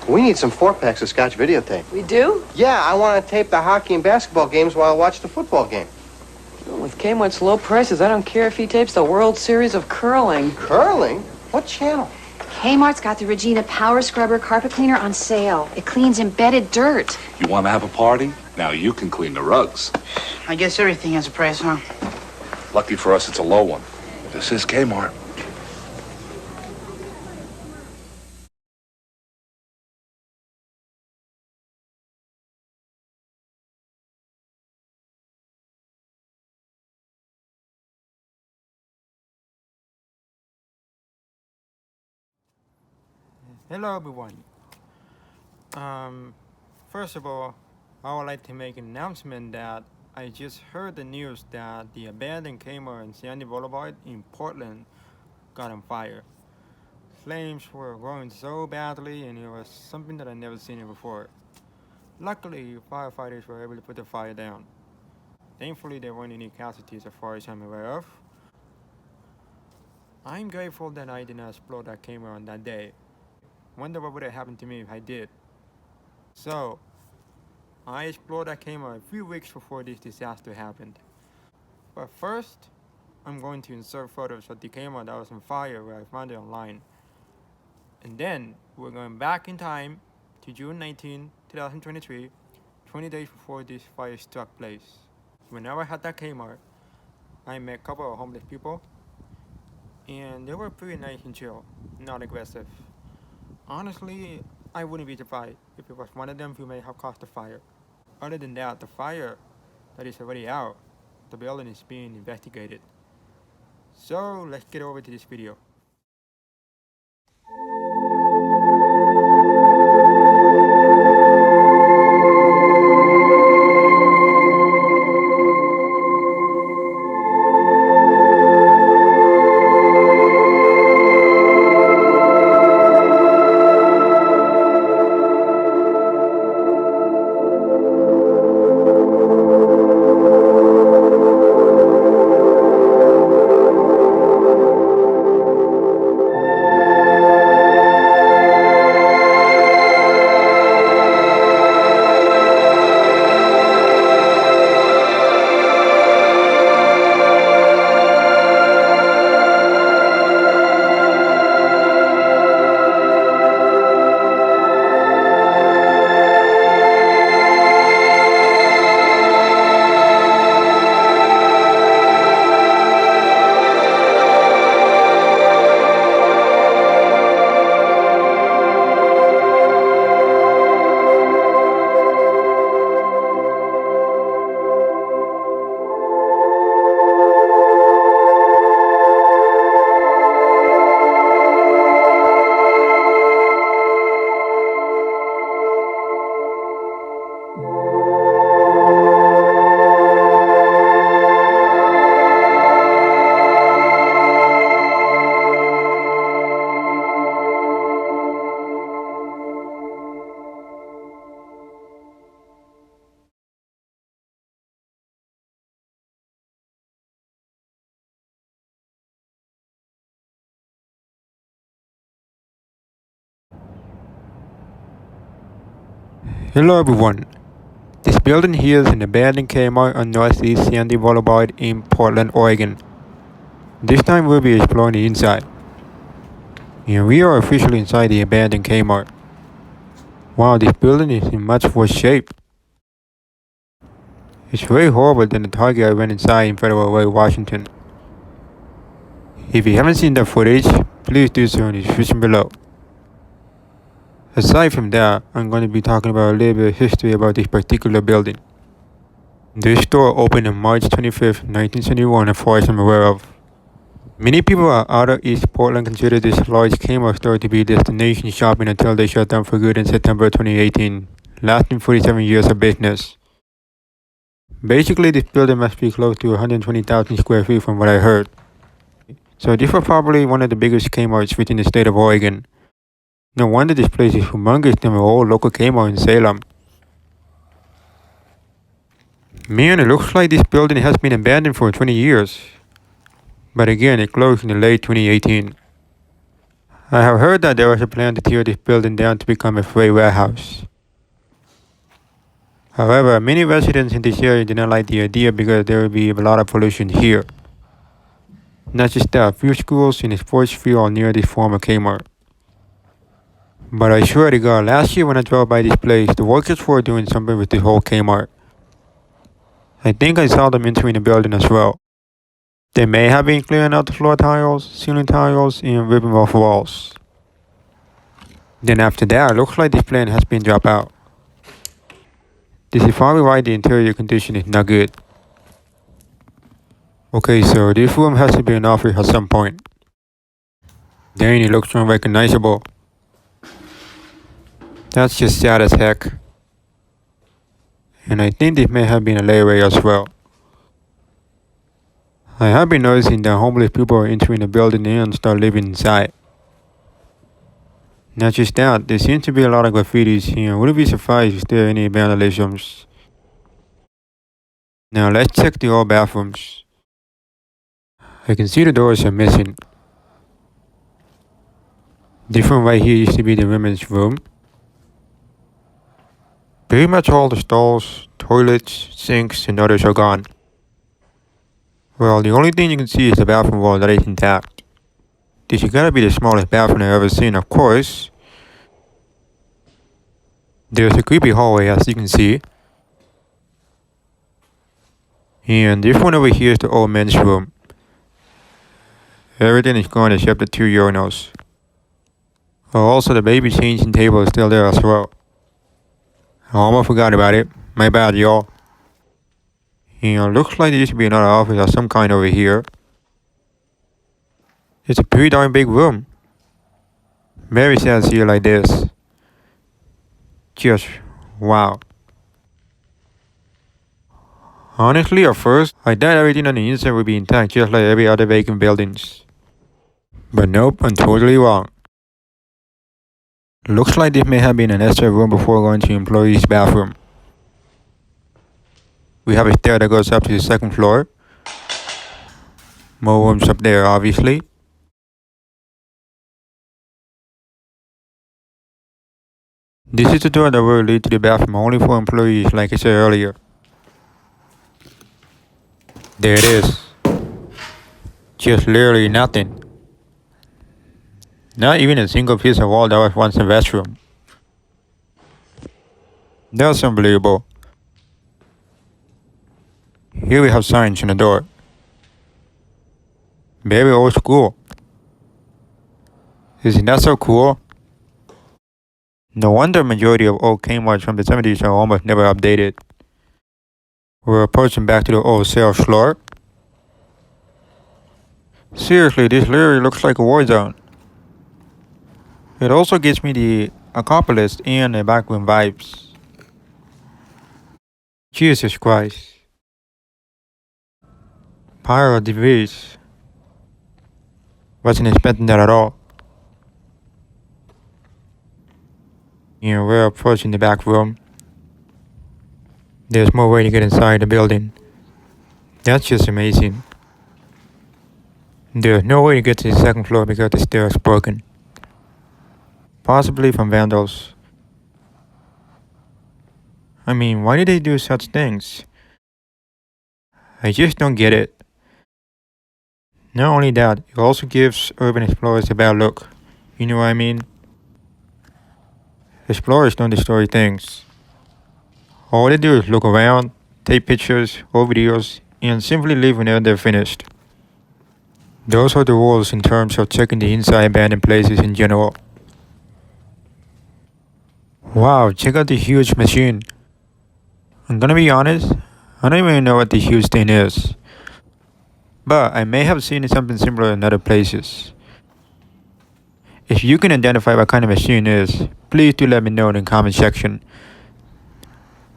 We need some 4-packs of Scotch videotape. We do? Yeah, I want to tape the hockey and basketball games while I watch the football game. Well, with Kmart's low prices, I don't care if he tapes the World Series of Curling. Curling? What channel? Kmart's got the Regina Power Scrubber Carpet Cleaner on sale. It cleans embedded dirt. You want to have a party? Now you can clean the rugs. I guess everything has a price, huh? Lucky for us, it's a low one. This is Kmart. Hello everyone. First of all, I would like to make an announcement that I just heard the news that the abandoned Kmart on Sandy Boulevard in Portland got on fire. Flames were growing so badly and it was something that I'd never seen it before. Luckily, firefighters were able to put the fire down. Thankfully, there weren't any casualties as far as I'm aware of. I'm grateful that I did not explore that Kmart on that day. Wonder what would have happened to me if I did. So, I explored that Kmart a few weeks before this disaster happened. But first, I'm going to insert photos of the Kmart that was on fire where I found it online. And then, we're going back in time to June 19, 2023, 20 days before this fire struck place. Whenever I had that Kmart, I met a couple of homeless people, and they were pretty nice and chill, not aggressive. Honestly, I wouldn't be surprised if it was one of them who may have caused the fire. Other than that, the fire that is already out, the building is being investigated. So, let's get over to this video. Hello everyone. This building here is an abandoned Kmart on Northeast Sandy Boulevard in Portland, Oregon. This time we'll be exploring the inside. And we are officially inside the abandoned Kmart. Wow, this building is in much worse shape. It's very horrible than the Target I went inside in Federal Way, Washington. If you haven't seen that footage, please do so in the description below. Aside from that, I'm going to be talking about a little bit of history about this particular building. This store opened on March 25th, 1971, as far as I'm aware of. Many people out of East Portland consider this large Kmart store to be destination shopping until they shut down for good in September 2018, lasting 47 years of business. Basically, this building must be close to 120,000 square feet from what I heard. So this was probably one of the biggest Kmarts within the state of Oregon. No wonder this place is humongous than an old local Kmart in Salem. Man, it looks like this building has been abandoned for 20 years. But again, it closed in the late 2018. I have heard that there was a plan to tear this building down to become a freight warehouse. However, many residents in this area did not like the idea because there would be a lot of pollution here. Not just that, a few schools in the sports field are near this former Kmart. But I swear to God, last year when I drove by this place, the workers were doing something with this whole Kmart. I think I saw them entering the building as well. They may have been clearing out the floor tiles, ceiling tiles, and ripping off walls. Then after that, it looks like this plan has been dropped out. This is probably why the interior condition is not good. Okay, so this room has to be an office at some point. Dang, it looks unrecognizable. That's just sad as heck. And I think this may have been a layaway as well. I have been noticing that homeless people are entering the building and start living inside. Not just that, there seems to be a lot of graffitis here. I wouldn't be surprised if there are any vandalisms. Now let's check the old bathrooms. I can see the doors are missing. This one right here used to be the women's room. Pretty much all the stalls, toilets, sinks, and others are gone. Well, the only thing you can see is the bathroom wall that is intact. This has gotta be the smallest bathroom I've ever seen, of course. There's a creepy hallway as you can see. And this one over here is the old men's room. Everything is gone except the 2 urinals. Oh, also the baby changing table is still there as well. I almost forgot about it. My bad, y'all. And looks like there used to be another office of some kind over here. It's a pretty darn big room. Very sad to see it like this. Just wow. Honestly, at first, I thought everything on the inside would be intact just like every other vacant buildings. But nope, I'm totally wrong. Looks like this may have been an extra room before going to employee's bathroom. We have a stair that goes up to the second floor. More rooms up there, obviously. This is the door that will lead to the bathroom only for employees, like I said earlier. There it is. Just literally nothing. Not even a single piece of wall that was once a restroom. That's unbelievable. Here we have signs on the door. Very old school. Isn't that so cool? No wonder majority of old Kmarts from the 70s are almost never updated. We're approaching back to the old sales floor. Seriously, this literally looks like a war zone. It also gives me the Acropolis and the backroom vibes. Jesus Christ. Pyro DVs. Wasn't expecting that at all. And we're approaching the back room. There's more way to get inside the building. That's just amazing. There's no way to get to the second floor because the stairs are broken. Possibly from vandals. I mean, why did they do such things? I just don't get it. Not only that, it also gives urban explorers a bad look. You know what I mean? Explorers don't destroy things. All they do is look around, take pictures or videos, and simply leave whenever they're finished. Those are the rules in terms of checking the inside abandoned places in general. Wow, check out this huge machine. I'm gonna be honest, I don't even know what this huge thing is. But I may have seen something similar in other places. If you can identify what kind of machine it is, please do let me know in the comment section.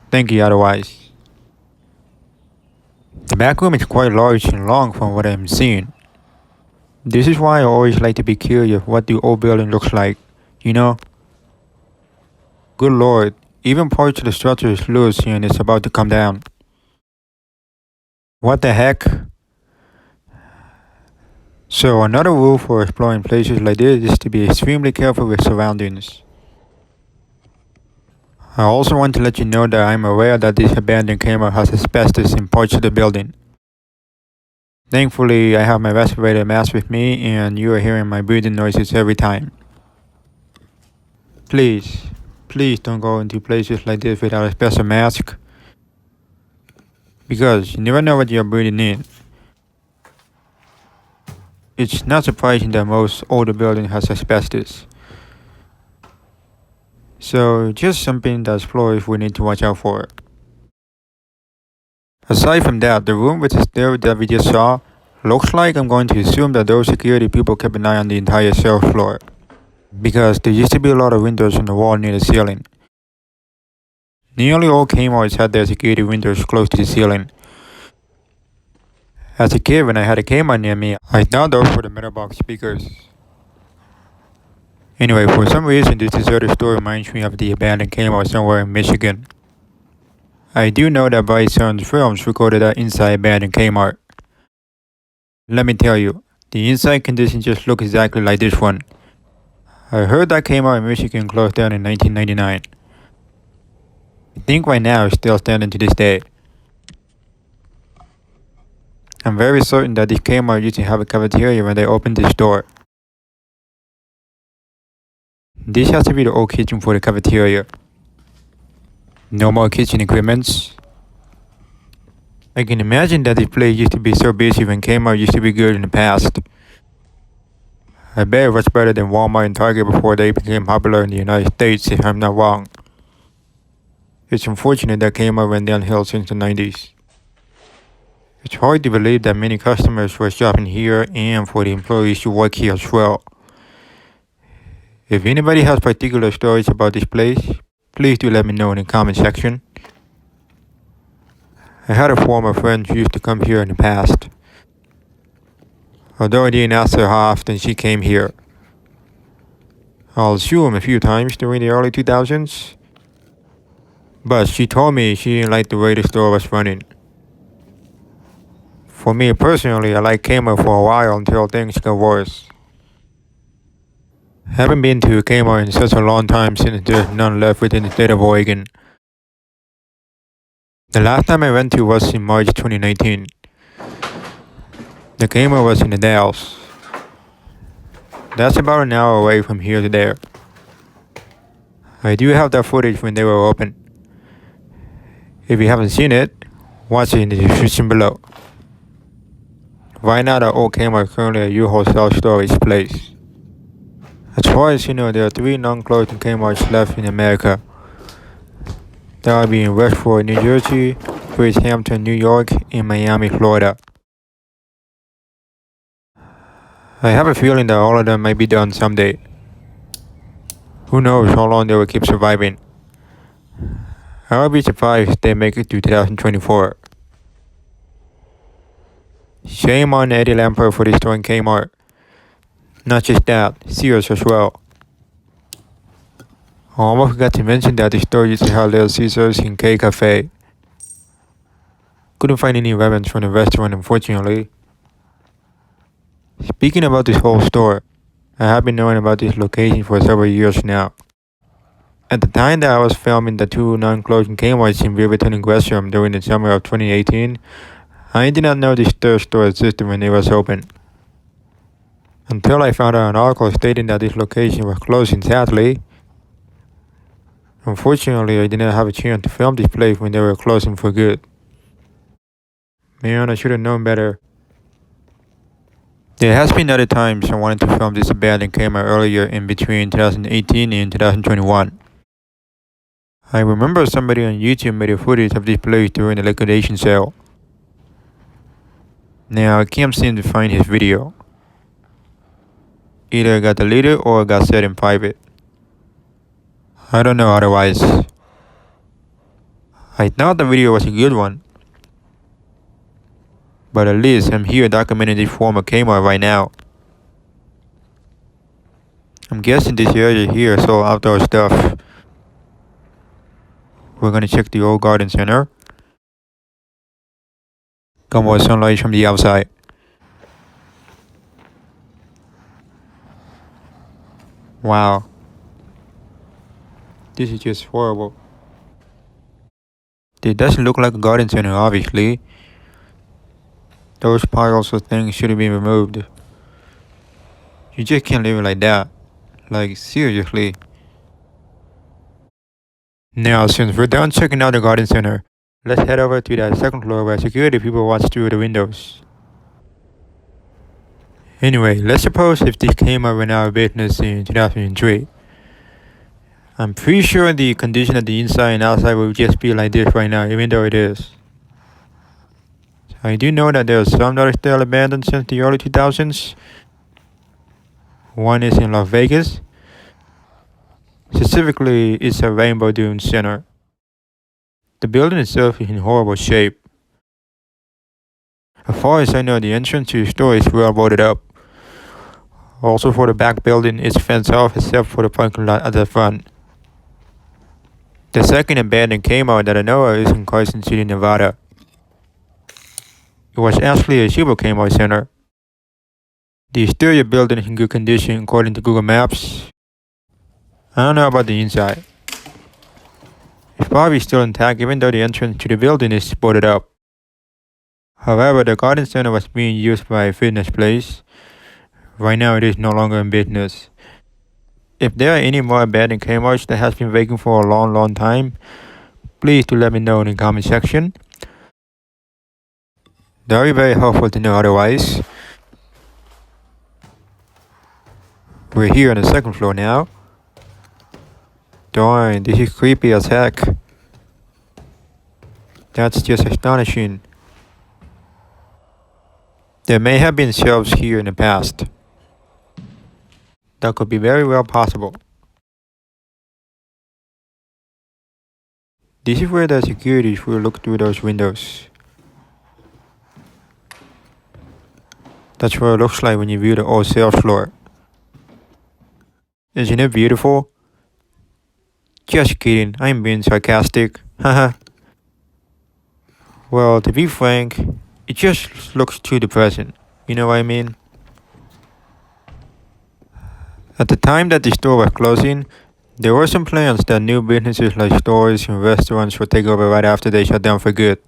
Thank you otherwise. The back room is quite large and long from what I'm seeing. This is why I always like to be curious what the old building looks like, you know? Good lord, even parts of the structure is loose and it's about to come down. What the heck? So another rule for exploring places like this is to be extremely careful with surroundings. I also want to let you know that I'm aware that this abandoned Kmart has asbestos in parts of the building. Thankfully, I have my respirator mask with me and you are hearing my breathing noises every time. Please don't go into places like this without a special mask, because you never know what you're breathing in. It's not surprising that most older buildings has asbestos. So just something that explorers will need to watch out for. Aside from that, the room with the stair that we just saw looks like I'm going to assume that those security people kept an eye on the entire sales floor, because there used to be a lot of windows on the wall near the ceiling. Nearly all Kmarts had their security windows close to the ceiling. As a kid, when I had a Kmart near me, I thought those were the metal box speakers. Anyway, for some reason this deserted store reminds me of the abandoned Kmart somewhere in Michigan. I do know that Bryce Sons Films recorded that inside abandoned Kmart. Let me tell you, the inside condition just look exactly like this one. I heard that Kmart in Michigan closed down in 1999. I think right now it's still standing to this day. I'm very certain that this Kmart used to have a cafeteria when they opened this store. This has to be the old kitchen for the cafeteria. No more kitchen equipments. I can imagine that this place used to be so busy when Kmart used to be good in the past. I bet it was better than Walmart and Target before they became popular in the United States, if I'm not wrong. It's unfortunate that Kmart went downhill since the 90s. It's hard to believe that many customers were shopping here and for the employees to work here as well. If anybody has particular stories about this place, please do let me know in the comment section. I had a former friend who used to come here in the past. Although I didn't ask her how often she came here. I'll assume a few times during the early 2000s. But she told me she didn't like the way the store was running. For me personally, I liked Kmart for a while until things got worse. Haven't been to a Kmart in such a long time since there's none left within the state of Oregon. The last time I went to was in March 2019. The Kmart was in the Dalles. That's about an hour away from here to there. I do have that footage when they were open. If you haven't seen it, watch it in the description below. Right now, the old Kmart is currently a U-Haul self-storage place. As far as you know, there are 3 non-closing Kmarts left in America. That would be in Westport, New Jersey, Bridgehampton, New York, and Miami, Florida. I have a feeling that all of them might be done someday. Who knows how long they will keep surviving. I would be surprised if they make it to 2024. Shame on Eddie Lampert for destroying Kmart. Not just that, Sears as well. I almost forgot to mention that the store used to have Little Caesars and Kcafe. Couldn't find any evidence from the restaurant, unfortunately. Speaking about this whole store, I have been knowing about this location for several years now. At the time that I was filming the 2 non-closing Kmarts in Riverton and Gresham during the summer of 2018, I did not know this third store existed when it was open. Until I found out an article stating that this location was closing sadly. Unfortunately, I did not have a chance to film this place when they were closing for good. Man, I should have known better. There has been other times I wanted to film this abandoned Kmart earlier in between 2018 and 2021. I remember somebody on YouTube made a footage of this place during the liquidation sale. Now I can't seem to find his video. Either it got deleted or it got set in private. I don't know otherwise. I thought the video was a good one. But at least I'm here documenting this former Kmart right now. I'm guessing this area here is all outdoor stuff. We're gonna check the old garden center. Got more sunlight from the outside. Wow. This is just horrible. It doesn't look like a garden center, obviously. Those piles of things should have been removed. You just can't leave it like that. Like, seriously. Now, since we're done checking out the garden center, let's head over to that second floor where security people watch through the windows. Anyway, let's suppose if this Kmart went out of business in 2003. I'm pretty sure the condition of the inside and outside will just be like this right now, even though it is. I do know that there are some that are still abandoned since the early 2000s. One is in Las Vegas. Specifically, it's a Rainbow Dune Center. The building itself is in horrible shape. As far as I know, the entrance to the store is well boarded up. Also for the back building, it's fenced off except for the parking lot at the front. The second abandoned Kmart that I know of is in Carson City, Nevada. It was actually a Super Kmart center. The exterior building is in good condition according to Google Maps. I don't know about the inside. It's probably still intact even though the entrance to the building is boarded up. However, the garden center was being used by a fitness place. Right now it is no longer in business. If there are any more abandoned Kmarts that has been vacant for a long time, please do let me know in the comment section. Very helpful to know otherwise. We're here on the second floor now. Darn, this is creepy as heck. That's just astonishing. There may have been shelves here in the past. That could be very well possible. This is where the security will look through those windows. That's what it looks like when you view the old sales floor. Isn't it beautiful? Just kidding, I'm being sarcastic. Haha. Well, to be frank, it just looks too depressing. You know what I mean? At the time that the store was closing, there were some plans that new businesses like stores and restaurants would take over right after they shut down for good.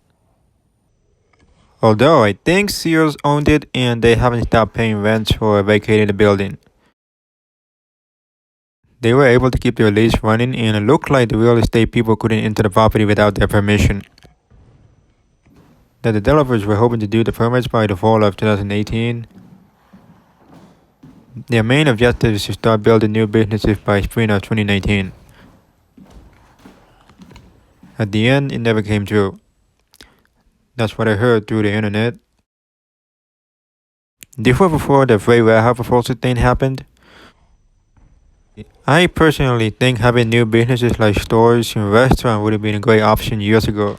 Although I think Sears owned it and they haven't stopped paying rent or vacating the building. They were able to keep their lease running and it looked like the real estate people couldn't enter the property without their permission. The developers were hoping to do the permits by the fall of 2018. Their main objective is to start building new businesses by spring of 2019. At the end, it never came true. That's what I heard through the internet. This was before the freight warehouse proposal thing happened. I personally think having new businesses like stores and restaurants would have been a great option years ago.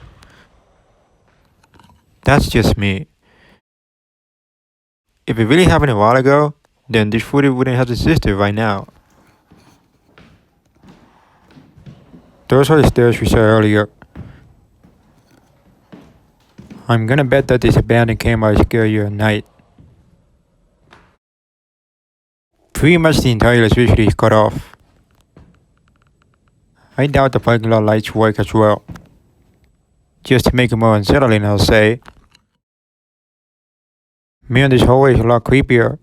That's just me. If it really happened a while ago, then this footage wouldn't have existed right now. Those are the stairs we saw earlier. I'm gonna bet that this abandoned Kmart scare you at night. Pretty much the entire electricity is cut off. I doubt the parking lot lights work as well. Just to make it more unsettling, I'll say. Man, this hallway is a lot creepier.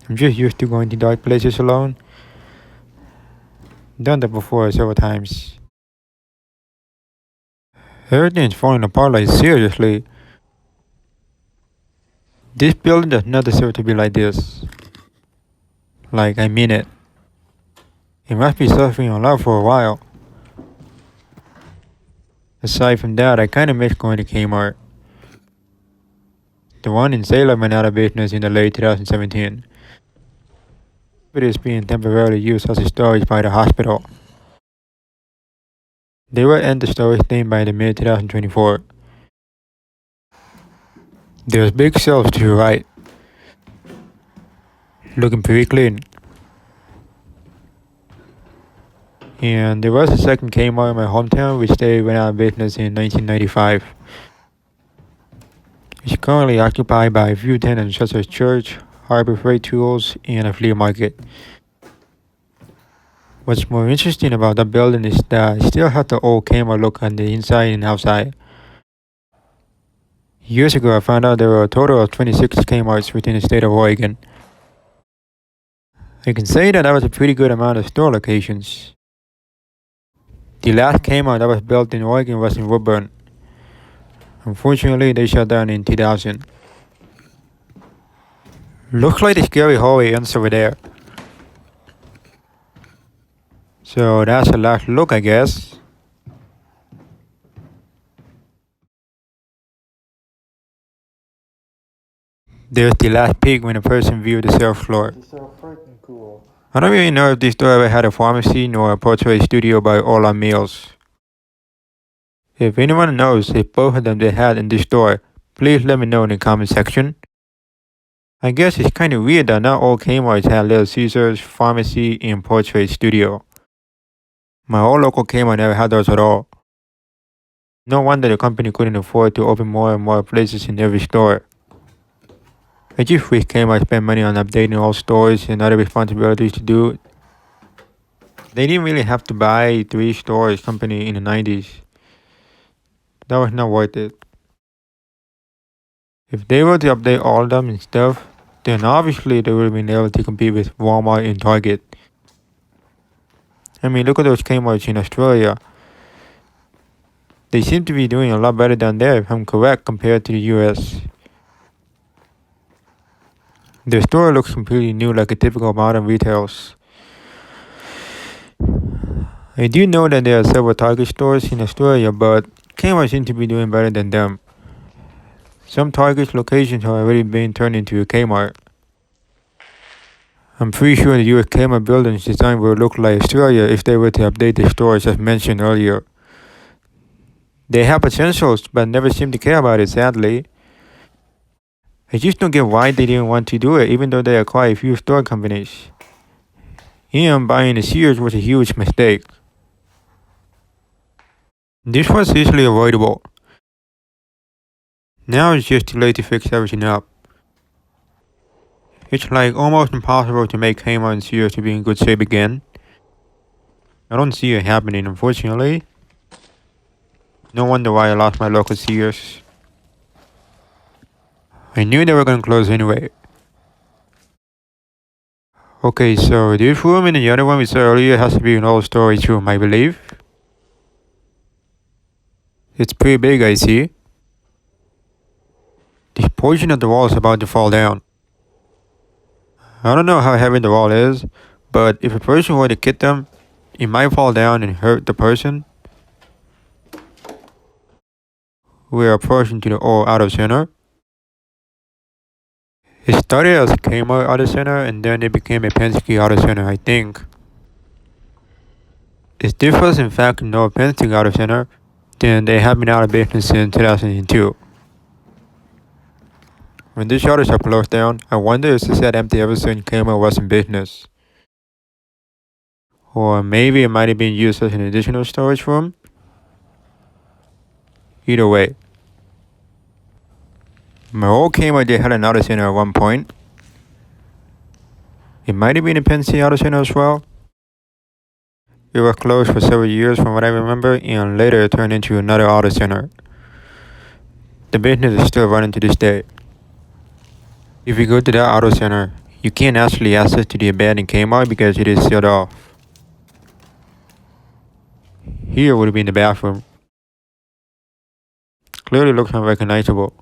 I'm just used to going to dark places alone. Done that before several times. Everything's falling apart like seriously. This building does not deserve to be like this. Like, I mean it. It must be suffering a lot for a while. Aside from that, I kinda miss going to Kmart. The one in Salem went out of business in the late 2017. It is being temporarily used as a storage by the hospital. They will end the storage thing by the mid-2024. There's big shelves to your right. Looking pretty clean. And there was a second Kmart in my hometown which they went out of business in 1995. It's currently occupied by a few tenants such as church, Harbor Freight tools, and a flea market. What's more interesting about that building is that it still has the old Kmart look on the inside and outside. Years ago, I found out there were a total of 26 Kmarts within the state of Oregon. I can say that was a pretty good amount of store locations. The last Kmart that was built in Oregon was in Woodburn. Unfortunately, they shut down in 2000. Looks like the scary hallway ends over there. So that's the last look, I guess. There's the last peek when a person viewed the sales floor. I don't really know if this store ever had a pharmacy nor a portrait studio by All Our Meals. If anyone knows if both of them they had in this store, please let me know in the comment section. I guess it's kind of weird that not all Kmarts had Little Caesars, pharmacy, and portrait studio. My old local Kmart never had those at all. No wonder the company couldn't afford to open more and more places in every store. I just wish Kmart spent money on updating all stores and other responsibilities to do it. They didn't really have to buy 3 stores company in the 90s. That was not worth it. If they were to update all of them and stuff, then obviously they would have been able to compete with Walmart and Target. I mean, look at those Kmarts in Australia. They seem to be doing a lot better than there, if I'm correct, compared to the US. The store looks completely new, like a typical modern retails. I do know that there are several Target stores in Australia, but Kmart seems to be doing better than them. Some Target locations have already been turned into a Kmart. I'm pretty sure the US Kmart building's design will look like Australia if they were to update the stores as mentioned earlier. They have potentials, but never seem to care about it, sadly. I just don't get why they didn't want to do it, even though they acquired a few store companies. And buying the Sears was a huge mistake. This was easily avoidable. Now it's just too late to fix everything up. It's like almost impossible to make Kmart and Sears to be in good shape again. I don't see it happening, unfortunately. No wonder why I lost my local Sears. I knew they were gonna close anyway. Okay, so this room and the other one we saw earlier has to be an old storage room, I believe. It's pretty big, I see. This portion of the wall is about to fall down. I don't know how heavy the wall is, but if a person were to hit them, it might fall down and hurt the person. We're approaching to the old auto center. It started as a Kmart auto center and then it became a Penske auto center, I think. If this was in fact no Penske auto center, then they have been out of business since 2002. When these auto shop closed down, I wonder if it sat empty ever since Kmart was in business. Or maybe it might have been used as an additional storage room. Either way. My old Kmart did had an auto center at one point. It might have been a Penske auto center as well. It was closed for several years from what I remember, and later it turned into another auto center. The business is still running to this day. If you go to that auto center, you can't actually access to the abandoned Kmart because it is sealed off. Here would have been the bathroom. Clearly looks unrecognizable.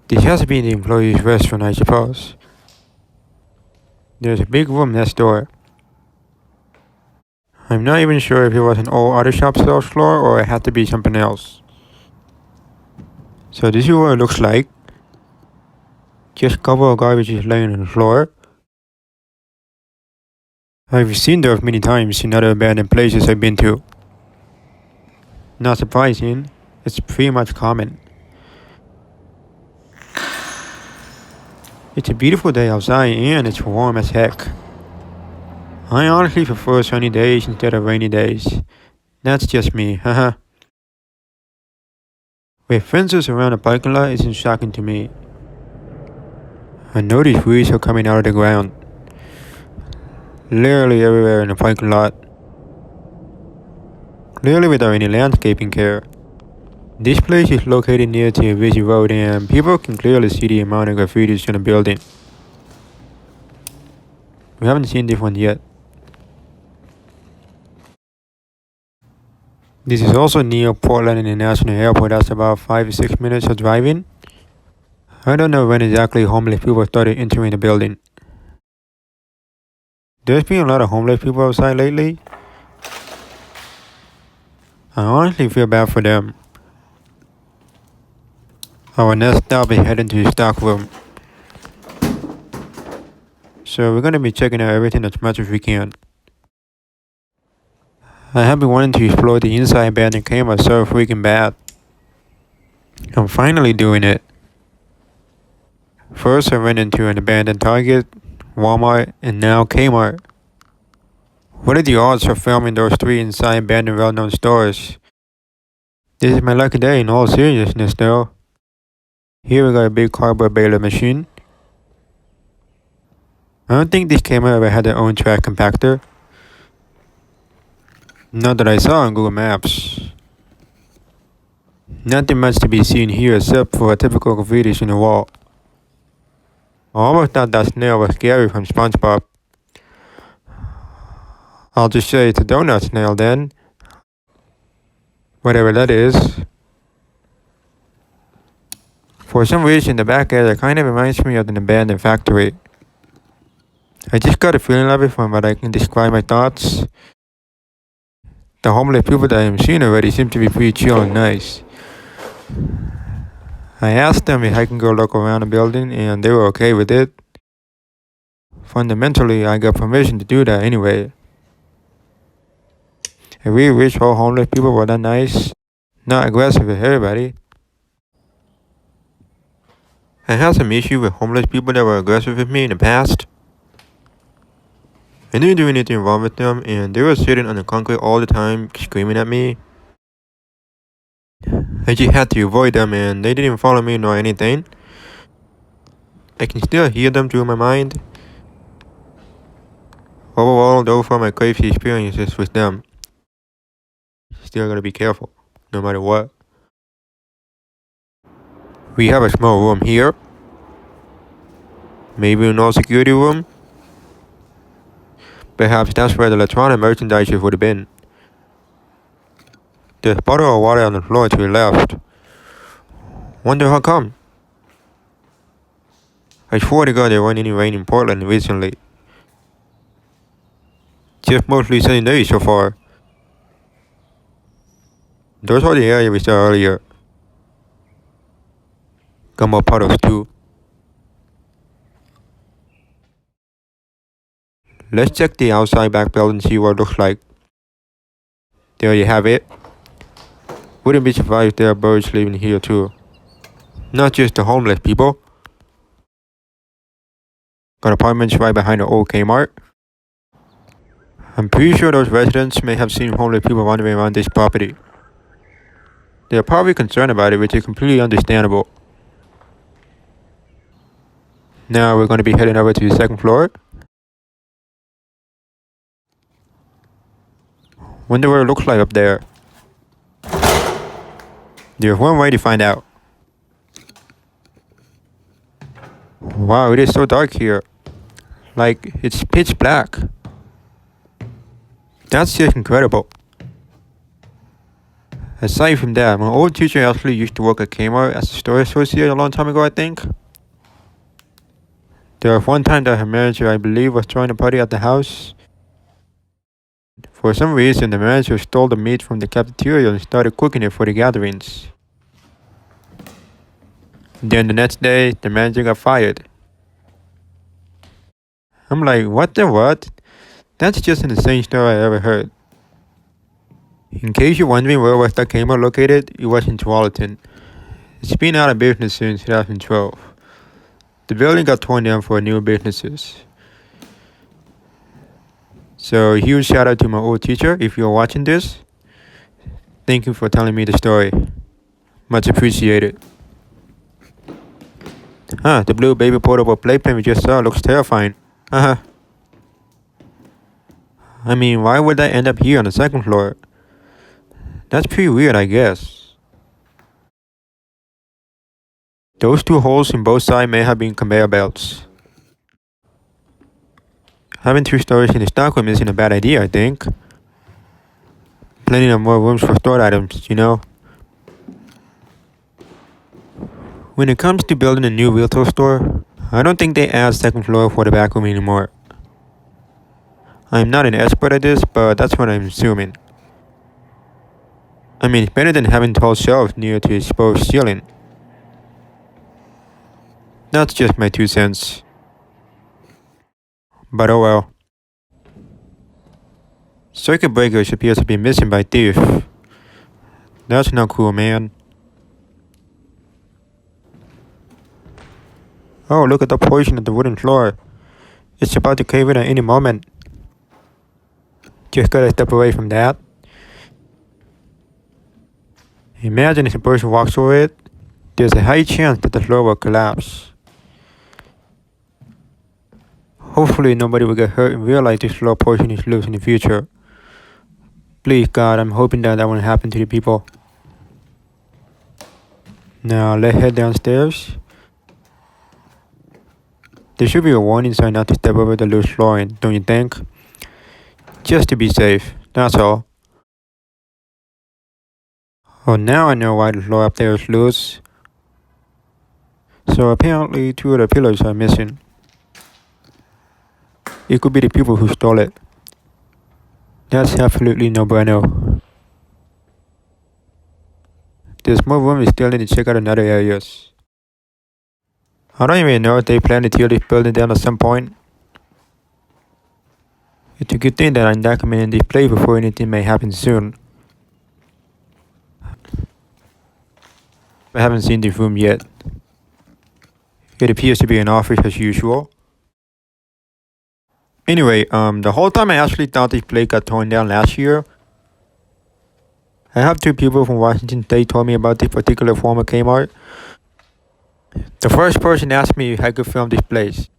This has to be the employee's restaurant, I suppose. There's a big room next door. I'm not even sure if it was an old auto shop sales floor or it had to be something else. So this is what it looks like. Just a couple of garbage is laying on the floor. I've seen those many times in other abandoned places I've been to. Not surprising, it's pretty much common. It's a beautiful day outside and it's warm as heck. I honestly prefer sunny days instead of rainy days. That's just me, haha. With fences around the parking lot isn't shocking to me. I noticed weeds are coming out of the ground. Literally everywhere in the parking lot. Clearly without any landscaping care. This place is located near to a busy road and people can clearly see the amount of graffitis in the building. We haven't seen this one yet. This is also near Portland International Airport. That's about 5 to 6 minutes of driving. I don't know when exactly homeless people started entering the building. There's been a lot of homeless people outside lately. I honestly feel bad for them. Our next stop is heading to the stock room. So we're gonna be checking out everything as much as we can. I have been wanting to explore the inside abandoned Kmart so freaking bad. I'm finally doing it. First I went into an abandoned Target, Walmart, and now Kmart. What are the odds of filming those three inside abandoned well-known stores? This is my lucky day in all seriousness though. Here we got a big cardboard baler machine. I don't think this Kmart ever had their own trash compactor. Not that I saw on Google Maps. Nothing much to be seen here except for a typical graffitis in the wall. I almost thought that snail was Gary from SpongeBob. I'll just say it's a donut snail then. Whatever that is. For some reason the back area kind of reminds me of an abandoned factory. I just got a feeling of it from what I can describe my thoughts. The homeless people that I'm seeing already seem to be pretty chill and nice. I asked them if I can go look around the building and they were okay with it. Fundamentally, I got permission to do that anyway. If we wish all homeless people were that nice, not aggressive with everybody. I had some issue with homeless people that were aggressive with me in the past. I didn't do anything wrong with them and they were sitting on the concrete all the time screaming at me. I just had to avoid them and they didn't follow me nor anything. I can still hear them through my mind. Overall, though, for my crazy experiences with them, still gotta be careful, no matter what. We have a small room here. Maybe an all-security room. Perhaps that's where the electronic merchandise would have been. There's a bottle of water on the floor to the left. Wonder how come? I swear to God there wasn't any rain in Portland recently. Just mostly sunny days so far. Those are the areas we saw earlier. Got more puddles too. Let's check the outside back building and see what it looks like. There you have it. Wouldn't be surprised if there are birds living here too. Not just the homeless people. Got apartments right behind the old Kmart. I'm pretty sure those residents may have seen homeless people wandering around this property. They're probably concerned about it, which is completely understandable. Now we're going to be heading over to the second floor. Wonder what it looks like up there. There's one way to find out. Wow, it is so dark here. Like, it's pitch black. That's just incredible. Aside from that, my old teacher actually used to work at Kmart as a store associate a long time ago, I think. There was one time that her manager, I believe, was throwing a party at the house. For some reason, the manager stole the meat from the cafeteria and started cooking it for the gatherings. Then the next day, the manager got fired. I'm like, what the what? That's just an insane story I ever heard. In case you're wondering where was that Kmart located, it was in Tualatin. It's been out of business since 2012. The building got torn down for new businesses. So huge shout out to my old teacher if you're watching this. Thank you for telling me the story. Much appreciated. Huh, the blue baby portable playpen we just saw looks terrifying. Uh-huh. I mean, why would I end up here on the second floor? That's pretty weird, I guess. Those two holes in both sides may have been conveyor belts. Having two storage in the stockroom isn't a bad idea, I think. Plenty of more rooms for stored items, you know. When it comes to building a new retail store, I don't think they add second floor for the back room anymore. I'm not an expert at this, but that's what I'm assuming. I mean, it's better than having tall shelves near to exposed ceiling. That's just my 2 cents. But oh well. Circuit breakers appears to be missing by thief. That's not cool, man. Oh, look at the portion of the wooden floor. It's about to cave in at any moment. Just gotta step away from that. Imagine if a person walks over it, there's a high chance that the floor will collapse. Hopefully nobody will get hurt and realize this floor portion is loose in the future. Please God, I'm hoping that won't happen to the people. Now let's head downstairs. There should be a warning sign not to step over the loose flooring, don't you think? Just to be safe, that's all. Oh, now I know why the floor up there is loose. So apparently 2 of the pillars are missing. It could be the people who stole it. That's absolutely no bueno. There's more room we still need to check out in other areas. I don't even know if they plan to tear this building down at some point. It's a good thing that I'm documenting this place before anything may happen soon. I haven't seen this room yet. It appears to be an office as usual. Anyway, the whole time I actually thought this place got torn down last year. I have 2 people from Washington State told me about this particular former Kmart. The first person asked me if I could film this place.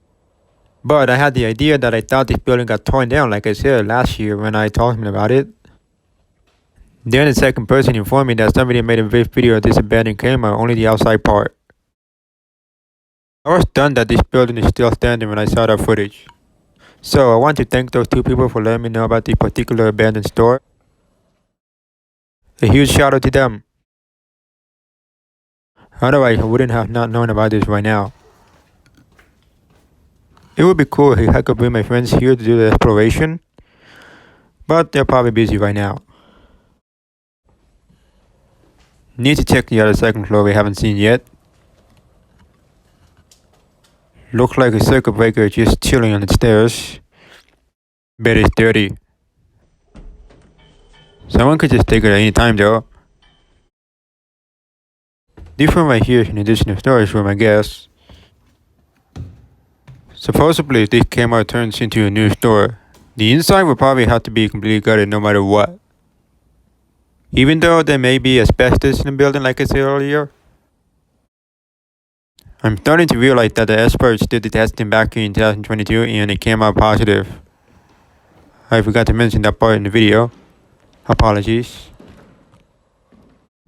But I had the idea that I thought this building got torn down like I said last year when I told him about it. Then the second person informed me that somebody made a video of this abandoned Kmart, only the outside part. I was stunned that this building is still standing when I saw that footage. So I want to thank those 2 people for letting me know about this particular abandoned store. A huge shout out to them. Otherwise I wouldn't have not known about this right now. It would be cool if I could bring my friends here to do the exploration, but they're probably busy right now. Need to check the other second floor we haven't seen yet. Looks like a circuit breaker just chilling on the stairs. Bet it's dirty. Someone could just take it at any time though. This room right here is an additional storage room, I guess. Supposedly if this Kmart turns into a new store, the inside will probably have to be completely gutted no matter what. Even though there may be asbestos in the building like I said earlier. I'm starting to realize that the experts did the testing back in 2022 and it came out positive. I forgot to mention that part in the video. Apologies.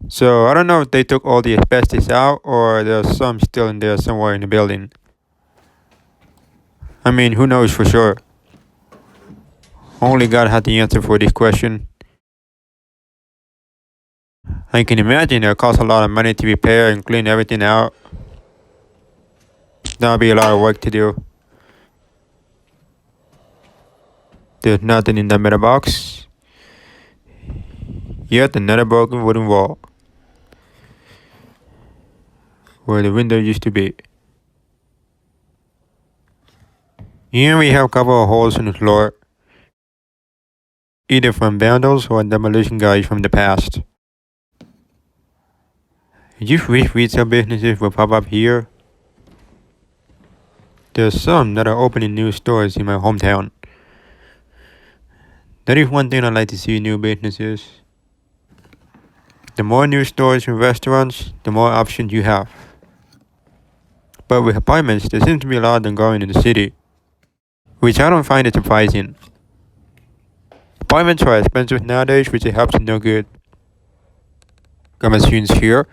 So I don't know if they took all the asbestos out or there's some still in there somewhere in the building. I mean, who knows for sure? Only God had the answer for this question. I can imagine it'll cost a lot of money to repair and clean everything out. That'll be a lot of work to do. There's nothing in that metal box. Yet another broken wooden wall. Where the window used to be. Here we have a couple of holes in the floor. Either from vandals or demolition guys from the past. I just wish retail businesses would pop up here. There's some that are opening new stores in my hometown. That is one thing I like to see in new businesses. The more new stores and restaurants, the more options you have. But with apartments, there seems to be a lot of them growing in the city, which I don't find it surprising. Apartments are expensive nowadays, which it helps no good. Got machines here,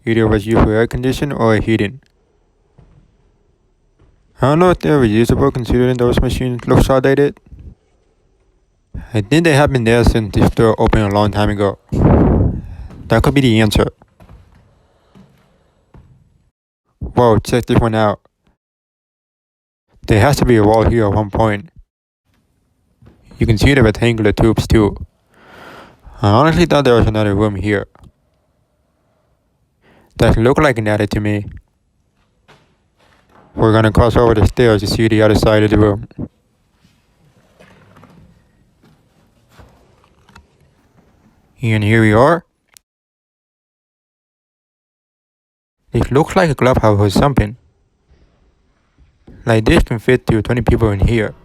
either was used for air conditioning or heating. I don't know if they're reusable considering those machines look so outdated. I think they have been there since the store opened a long time ago. That could be the answer. Whoa, check this one out. There has to be a wall here at one point. You can see the rectangular tubes too. I honestly thought there was another room here. That looked like an attic to me. We're gonna cross over the stairs to see the other side of the room. And here we are. It looks like a clubhouse or something. Like this can fit to 20 people in here.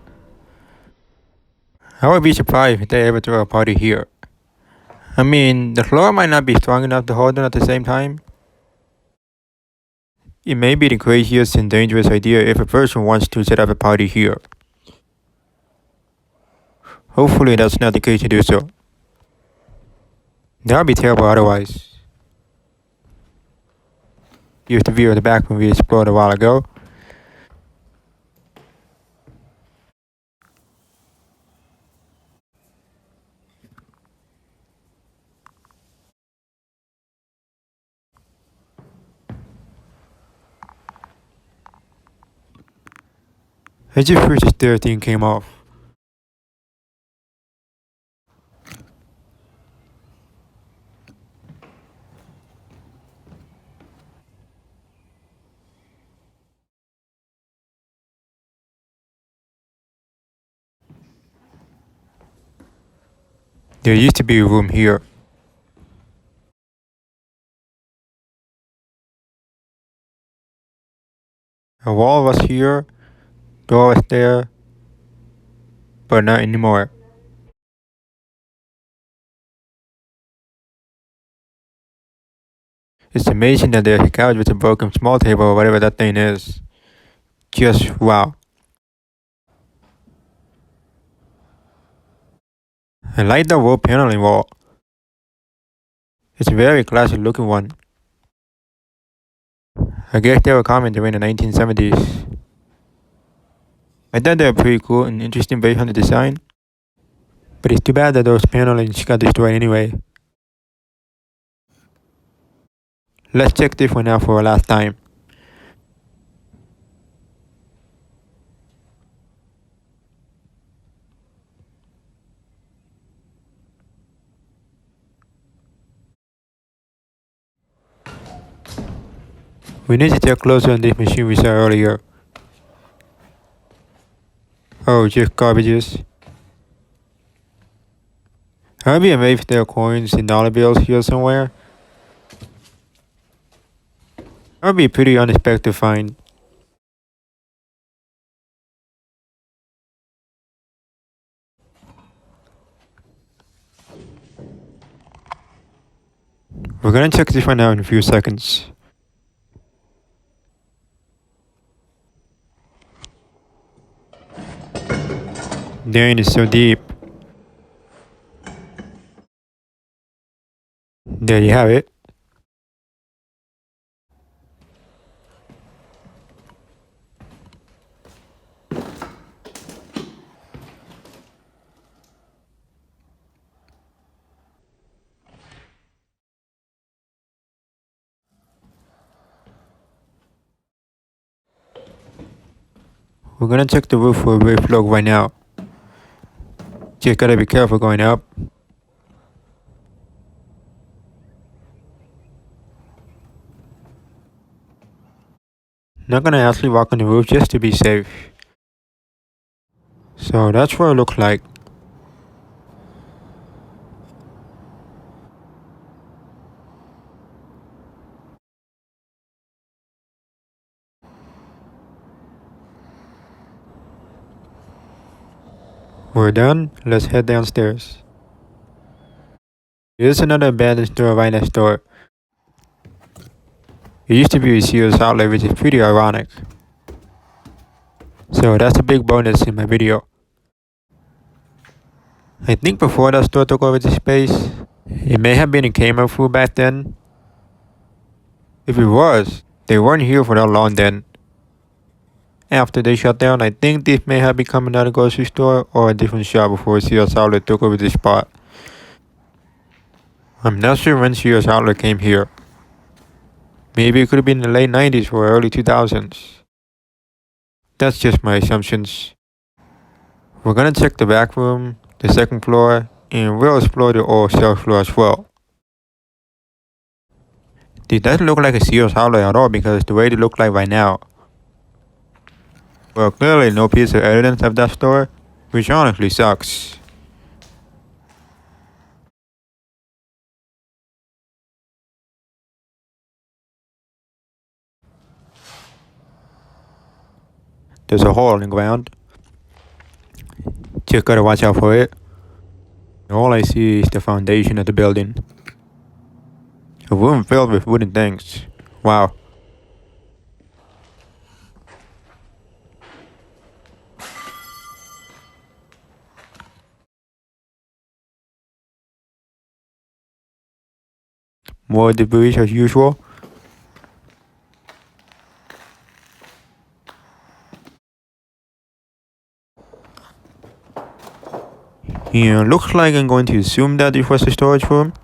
I would be surprised if they ever throw a party here. I mean, the floor might not be strong enough to hold them at the same time. It may be the craziest and dangerous idea if a person wants to set up a party here. Hopefully that's not the case to do so. That would be terrible otherwise. Here's the view of the back room we explored a while ago. I just wish the stair thing came off. There used to be a room here. A wall was here, door was there, but not anymore. It's amazing that there's a couch with a broken small table or whatever that thing is. Just wow. I like the wood paneling wall. It's a very classic looking one. I guess they were common during the 1970s. I thought they were pretty cool and interesting based on the design. But it's too bad that those panelings got destroyed anyway. Let's check this one out for a last time. We need to check closer on this machine we saw earlier. Oh, just garbages. I'd be amazed if there are coins and dollar bills here somewhere. That would be pretty unexpected to find. We're gonna check this one out in a few seconds. Drain is so deep. There you have it. We're gonna check the roof for a brief look right now. Just gotta be careful going up. Not gonna actually walk on the roof just to be safe. So that's what it looks like. We're done, let's head downstairs. Here's another abandoned store right next door. It used to be a Sears outlet, which is pretty ironic. So that's a big bonus in my video. I think before that store took over the space, it may have been a Kmart food back then. If it was, they weren't here for that long then. After they shut down, I think this may have become another grocery store or a different shop before Sears Outlet took over the spot. I'm not sure when Sears Outlet came here. Maybe it could have been in the late 90s or early 2000s. That's just my assumptions. We're gonna check the back room, the second floor, and we'll explore the old sales floor as well. It doesn't look like a Sears Outlet at all because the way it look like right now. Well, clearly no piece of evidence of that store, which honestly sucks. There's a hole in the ground. Just gotta watch out for it. All I see is the foundation of the building. A room filled with wooden things. Wow. More debris as usual. Yeah, looks like I'm going to assume that it was the storage room.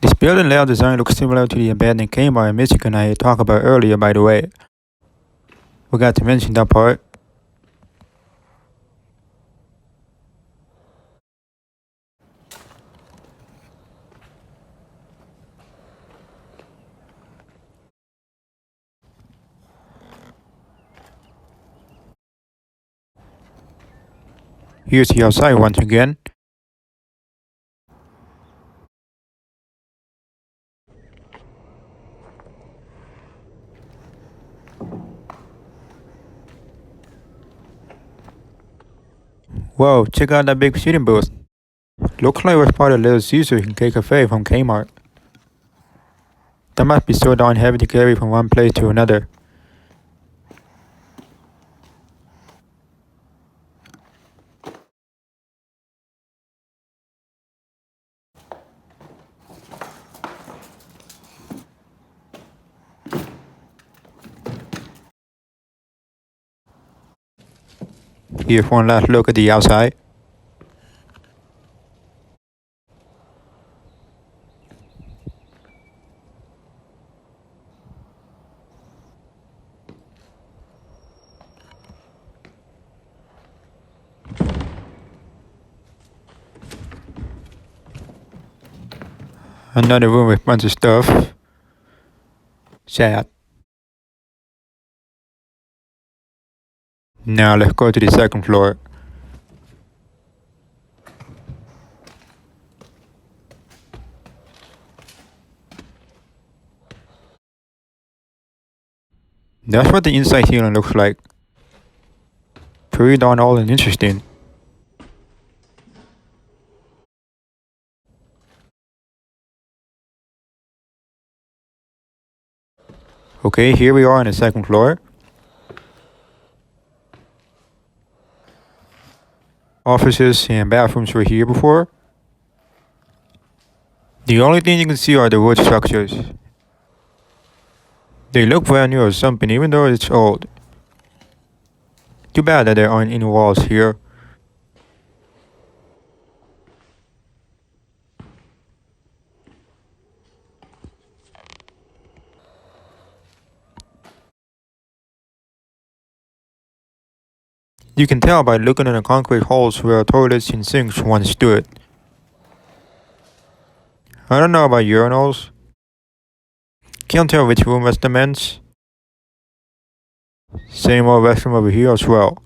This building layout design looks similar to the abandoned Kmart in Michigan I talked about earlier, by the way. Forgot to mention that part. Here's the outside once again. Whoa, check out that big seating booth. Looks like it was part of Little Caesars and Kcafe from Kmart. That must be so darn heavy to carry from one place to another. Here's one last look at the outside. Another room with a bunch of stuff. Sad. Now let's go to the second floor. That's what the inside ceiling looks like. Pretty darn old and interesting. Okay, here we are on the second floor. Offices and bathrooms were here before. The only thing you can see are the wood structures. They look brand new or something even though it's old. Too bad that there aren't any walls here. You can tell by looking in the concrete holes where toilets and sinks once stood. I don't know about urinals. Can't tell which room was the men's. Same old restroom over here as well.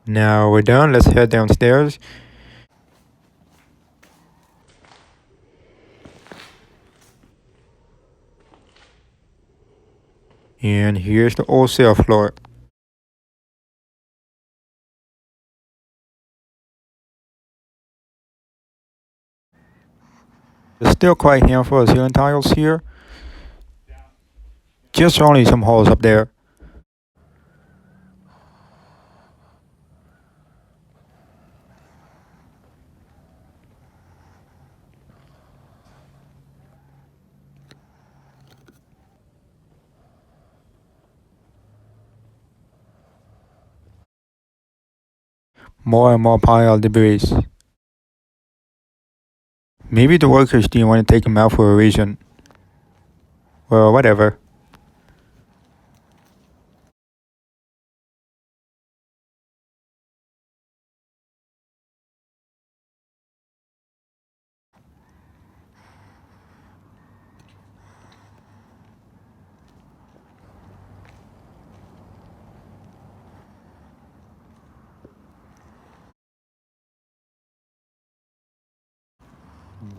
Now we're done, let's head downstairs. And here's the wholesale floor. There's still quite a handful of ceiling tiles here. Just only some holes up there. More and more pile debris. Maybe the workers didn't want to take them out for a reason. Well, whatever.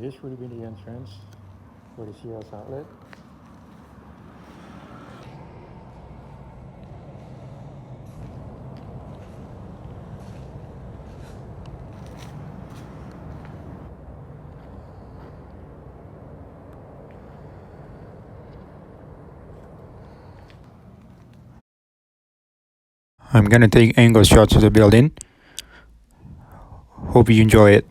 This would be the entrance for the Sears outlet. I'm gonna take angle shots of the building. Hope you enjoy it.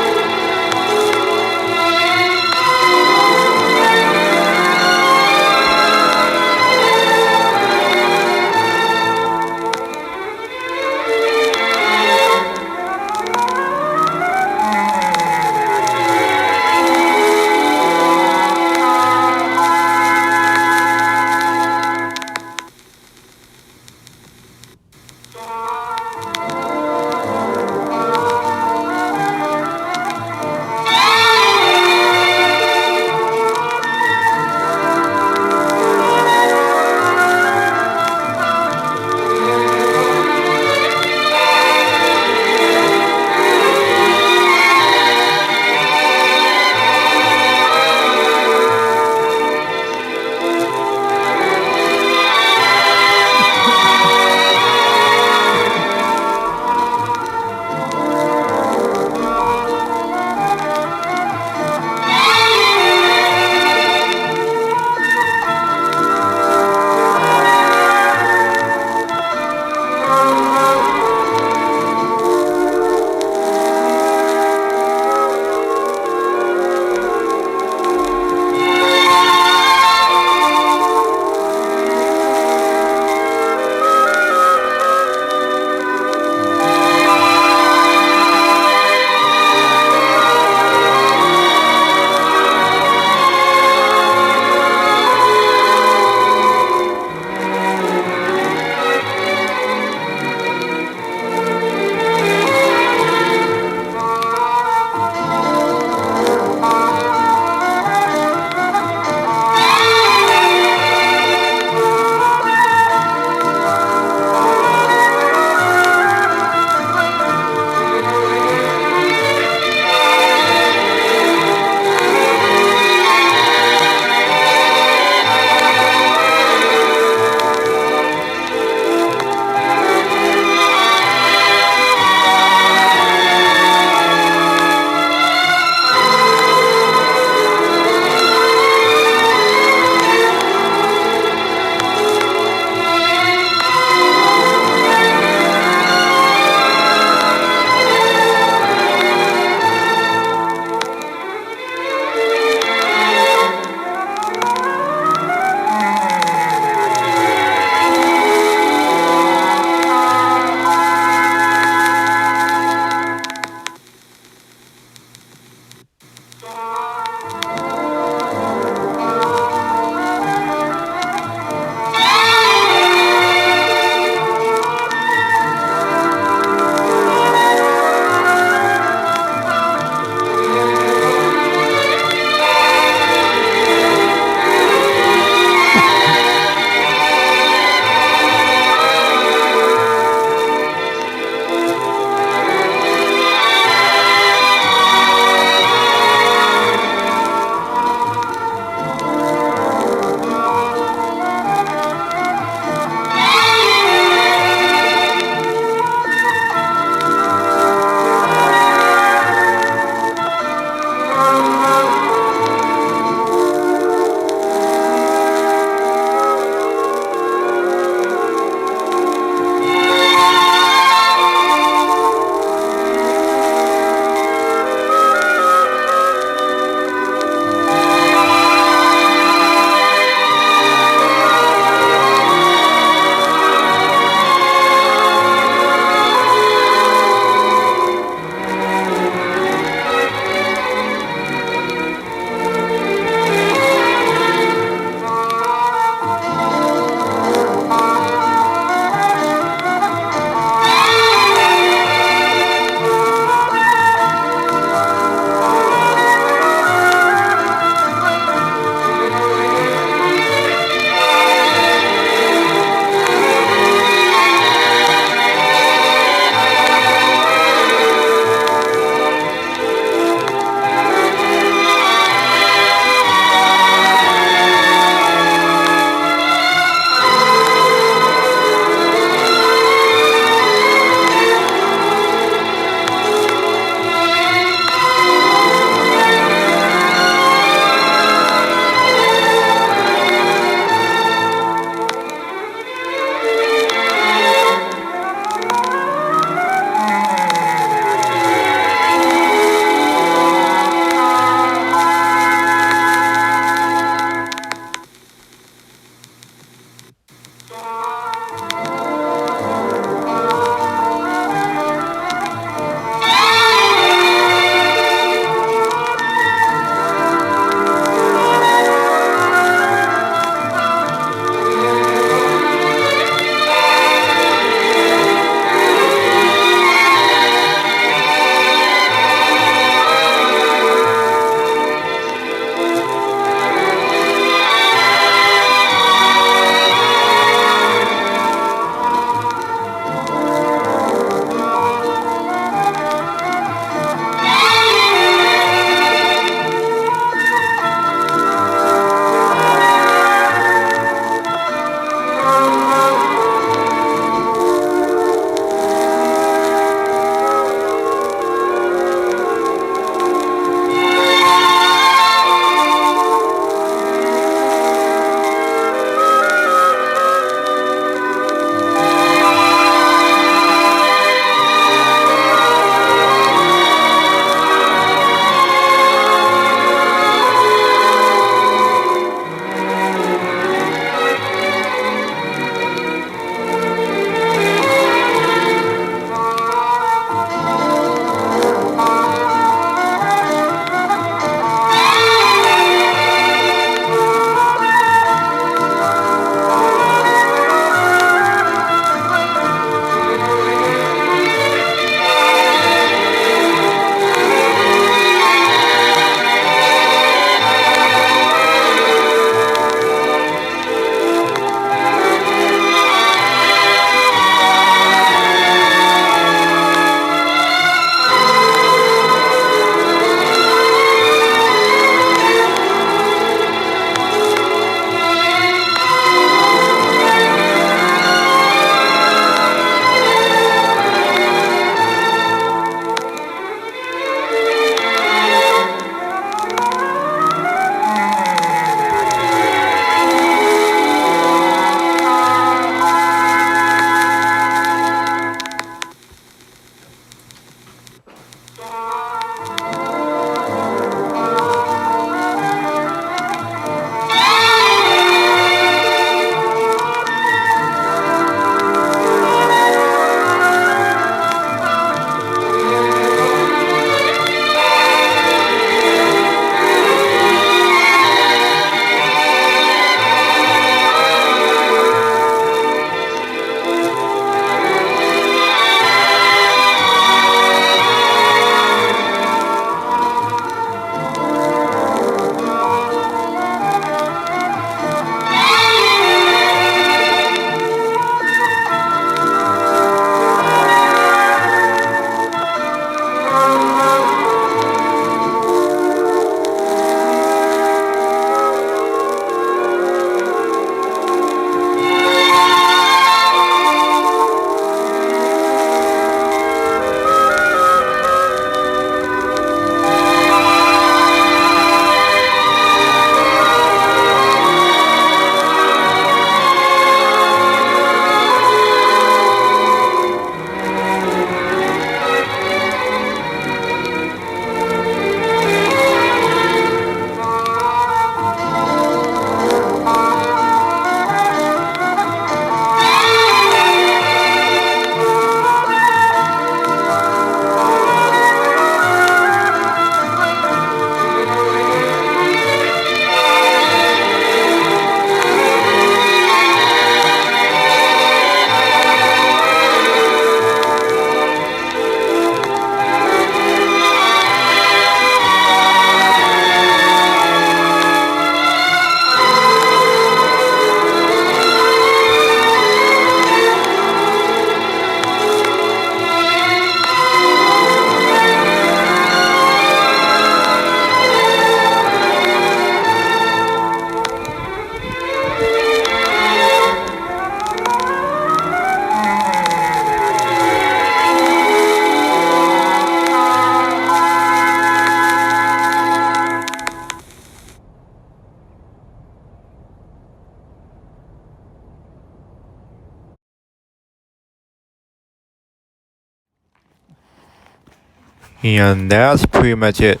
And that's pretty much it.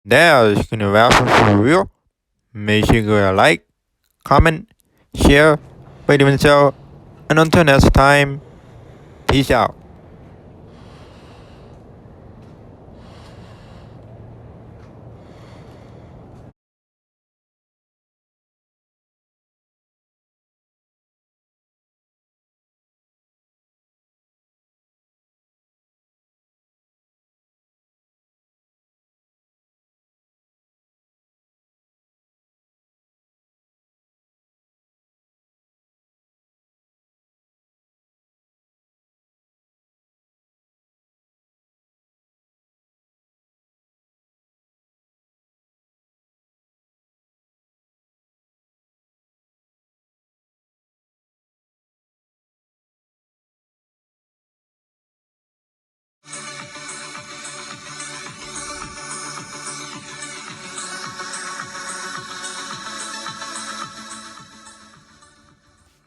That's gonna wrap up for real. Make sure you go like, comment, share, but even so, and until next time, peace out.